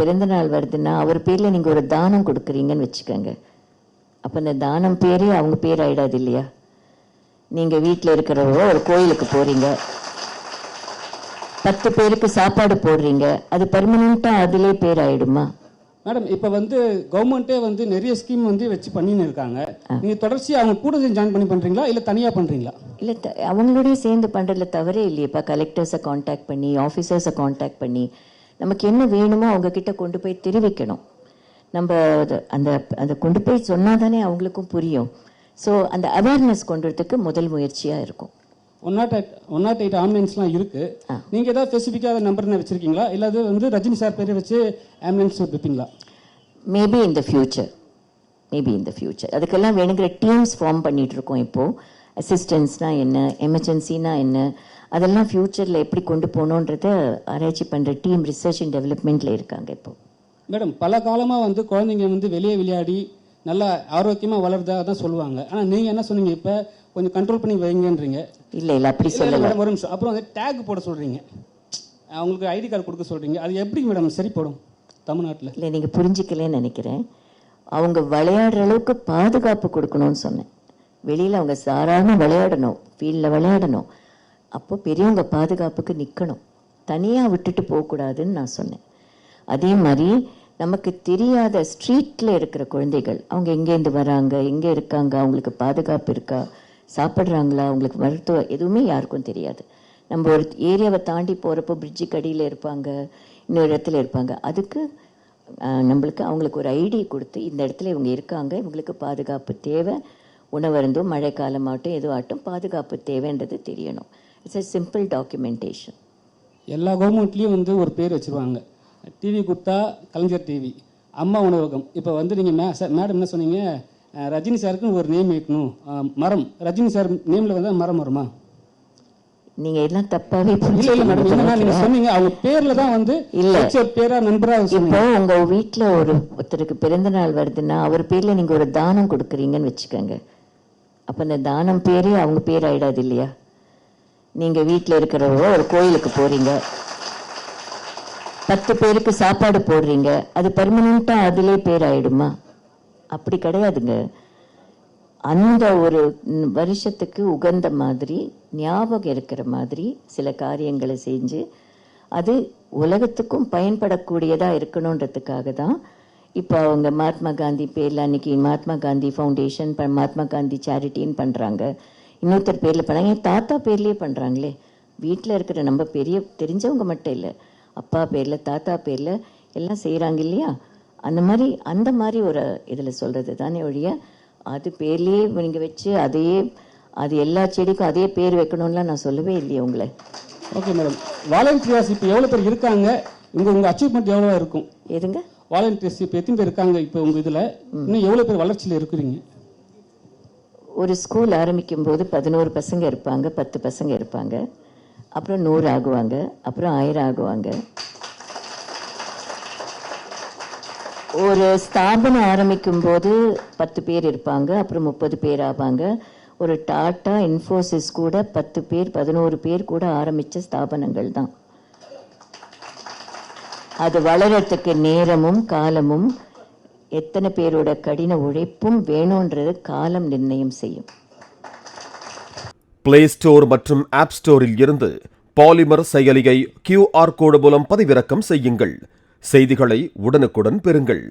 பிறந்த நாள் வருதுன்னா அவர் பேரில் நீங்கள் ஒரு தானம் கொடுக்குறீங்கன்னு வச்சுக்கோங்க. அப்போ அந்த தானம் பேரே அவங்க பேர் ஆகிடாது இல்லையா? நீங்கள் வீட்டில் இருக்கிறவோ ஒரு கோயிலுக்கு போகிறீங்க, 10 பேருக்கு சாப்பாடு போடுறீங்க, அது பெர்மனெண்ட்டாக அதிலே பேர் ஆகிடுமா? மேடம், இப்போ கவர்மெண்ட்டே நிறைய ஸ்கீம் வச்சு பண்ணின்னு இருக்காங்க. நீங்கள் தொடர்ச்சியாக அவங்க கூட ஜாயின் பண்ணி பண்ணுறீங்களா இல்லை தனியாக பண்ணுறீங்களா? இல்லை, அவங்களோடய சேர்ந்து பண்ணுறதுல தவறே இல்லையப்பா. கலெக்டர்ஸை காண்டாக்ட் பண்ணி, ஆஃபீஸர்ஸை காண்டாக்ட் பண்ணி, நமக்கு என்ன வேணுமோ அவங்கக்கிட்ட கொண்டு போய் தெரிவிக்கணும். நம்ம அந்த அதை கொண்டு போய் சொன்னால் தானே அவங்களுக்கும் புரியும். ஸோ அந்த அவேர்னஸ் கொண்டு வரதுக்கு முதல் முயற்சியாக இருக்கும். 108 ஆம்புலன்ஸ்லாம் இருக்குது. நீங்கள் ஏதாவது ஸ்பெசிஃபிக்காக நம்பர் வச்சுருக்கீங்களா? இல்லை அது ரஜினி சார் பேரை வச்சு ஆம்புலன்ஸ் வைப்பீங்களா? மேபி இன் த ஃபியூச்சர் அதுக்கெல்லாம் வேணுங்கிற டீம்ஸ் ஃபார்ம் பண்ணிகிட்டு இருக்கோம். இப்போது அசிஸ்டன்ஸ்னால் என்ன, எமர்ஜென்சினா என்ன, அதெல்லாம் ஃப்யூச்சரில் எப்படி கொண்டு போகணுன்றத ஆராய்ச்சி பண்ணுற டீம் ரிசர்ச் அண்ட் டெவலப்மெண்ட்டில் இருக்காங்க இப்போது. மேடம், பல காலமாக குழந்தைங்க வெளியே விளையாடி நல்லா ஆரோக்கியமாக வளர்றதாக தான் சொல்லுவாங்க. ஆனால் நீங்கள் என்ன சொன்னீங்க, இப்போ கொஞ்சம் கண்ட்ரோல் பண்ணி வைங்கன்றீங்க. இல்லை அப்படி சொல்லலை. ஒரு நிமிஷம். அப்புறம் டேக் போட சொல்கிறீங்க, அவங்களுக்கு ஐடி கார்டு கொடுக்க சொல்கிறீங்க. அது எப்படி மேடம் சரிப்படும் தமிழ்நாட்டில்? இல்லை, நீங்கள் புரிஞ்சிக்கலன்னு நினைக்கிறேன். அவங்க விளையாடுற அளவுக்கு பாதுகாப்பு கொடுக்கணும்னு சொன்னேன். வெளியில் அவங்க சாதாரண விளையாடணும், ஃபீல்டில் விளையாடணும். அப்போ பெரியவங்க பாதுகாப்புக்கு நிற்கணும், தனியாக விட்டுட்டு போகக்கூடாதுன்னு நான் சொன்னேன். அதே மாதிரி நமக்கு தெரியாத ஸ்ட்ரீட்டில் இருக்கிற குழந்தைகள், அவங்க எங்கேருந்து வராங்க, எங்கே இருக்காங்க, அவங்களுக்கு பாதுகாப்பு இருக்கா, சாப்பிட்றாங்களா, அவங்களுக்கு மருத்துவம் எதுவுமே யாருக்கும் தெரியாது. நம்ம ஒரு ஏரியாவை தாண்டி போகிறப்போ பிரிட்ஜுக்கு அடியில் இருப்பாங்க, இன்னொரு இடத்துல இருப்பாங்க. அதுக்கு நம்மளுக்கு அவங்களுக்கு ஒரு ஐடி கொடுத்து இந்த இடத்துல இவங்க இருக்காங்க, இவங்களுக்கு பாதுகாப்பு தேவை, உணவருந்தும் மழை காலமாகட்டும் எதுவும் ஆகட்டும் பாதுகாப்பு தேவைன்றது தெரியணும். It's a simple documentation. எல்லா கவர்மெண்ட்லேயும் ஒரு பேர் வச்சுருவாங்க. டிவி கொடுத்தா கலைஞர் டிவி, அம்மா உணவகம். இப்போ நீங்கள் மேடம் என்ன சொன்னீங்க, ரஜினி சாருக்குன்னு ஒரு நேம் வைக்கணும், மரம், ரஜினி சார் நேமில் மரம் வருமா? நீங்கள் எல்லாம் தப்பாகவே இல்லை மேடம், என்னன்னா நீங்கள் சொன்னீங்க அவங்க பேரில் தான் இல்லை பேரா நண்பராக. இப்போ உங்கள் வீட்டில் ஒருத்தருக்கு பிறந்த நாள் வருதுன்னா அவர் பேரில் நீங்கள் ஒரு தானம் கொடுக்குறீங்கன்னு வச்சுக்கோங்க. அப்போ அந்த தானம் பேரே அவங்க பேர் ஆகிடாது இல்லையா? நீங்கள் வீட்டில் இருக்கிறவோ ஒரு கோயிலுக்கு போகிறீங்க, 10 பேருக்கு சாப்பாடு போடுறீங்க, அது பெர்மனெண்ட்டாக அதிலே பேர் ஆகிடுமா? அப்படி கிடையாதுங்க. அந்த ஒரு வருஷத்துக்கு உகந்த மாதிரி ஞாபகம் இருக்கிற மாதிரி சில காரியங்களை செஞ்சு அது உலகத்துக்கும் பயன்படக்கூடியதாக இருக்கணுன்றதுக்காக தான் இப்போ அவங்க மகாத்மா காந்தி பேரில் அன்றைக்கி மகாத்மா காந்தி ஃபவுண்டேஷன், மகாத்மா காந்தி சேரிட்டின்னு பண்ணுறாங்க. இன்னொருத்தர் பேரில் பண்ணாங்க, என் தாத்தா பேர்லேயே பண்ணுறாங்களே. வீட்டில் இருக்கிற நம்ம பெரிய தெரிஞ்சவங்க மட்டும் இல்லை, அப்பா பேரில் தாத்தா பேரில் எல்லாம் செய்கிறாங்க இல்லையா? அந்த மாதிரி ஒரு இதில் சொல்கிறது தானே ஒழிய அது பேர்லேயே நீங்கள் வச்சு அது எல்லா செடிக்கும் அதே பேர் வைக்கணும்லாம் நான் சொல்லவே இல்லையே உங்களை. ஓகே மேடம், வாலண்டியர்ஸ் இப்போ எவ்வளோ பேர் இருக்காங்க, உங்கள் அச்சீவ்மெண்ட் எவ்வளோ இருக்கும்? எதுங்க வாலண்டியர்ஸ் இப்போ எத்தனை பேர் இருக்காங்க இப்போ உங்கள் இதில்? இன்னும் எவ்வளோ பேர் வளர்ச்சியில் இருக்கிறீங்க? ஒரு ஸ்கூல் ஆரம்பிக்கும் போது 11 பசங்க இருப்பாங்க, 10 பசங்க இருப்பாங்க, அப்புறம் 100 ஆகுவாங்க, அப்புறம் 1000 ஆகுவாங்க. ஒரு ஸ்தாபனம் ஆரம்பிக்கும் போது 10 பேர் இருப்பாங்க, அப்புறம் 30 பேர் ஆவாங்க. ஒரு டாட்டா, இன்ஃபோசிஸ் கூட 10 பேர் 11 பேர் கூட ஆரம்பித்த ஸ்தாபனங்கள் தான். அது வளரத்துக்கு நேரமும் காலமும் எத்தனை பேரோட கடின உழைப்பும் வேணும்ன்றது காலம் நிர்ணயம் செய்யும். பிளே ஸ்டோர் மற்றும் ஆப் ஸ்டோரில் இருந்து பாலிமர் செயலியை QR கோடு மூலம் பதிவிறக்கம் செய்யுங்கள். செய்திகளை உடனுக்குடன் பெறுங்கள்.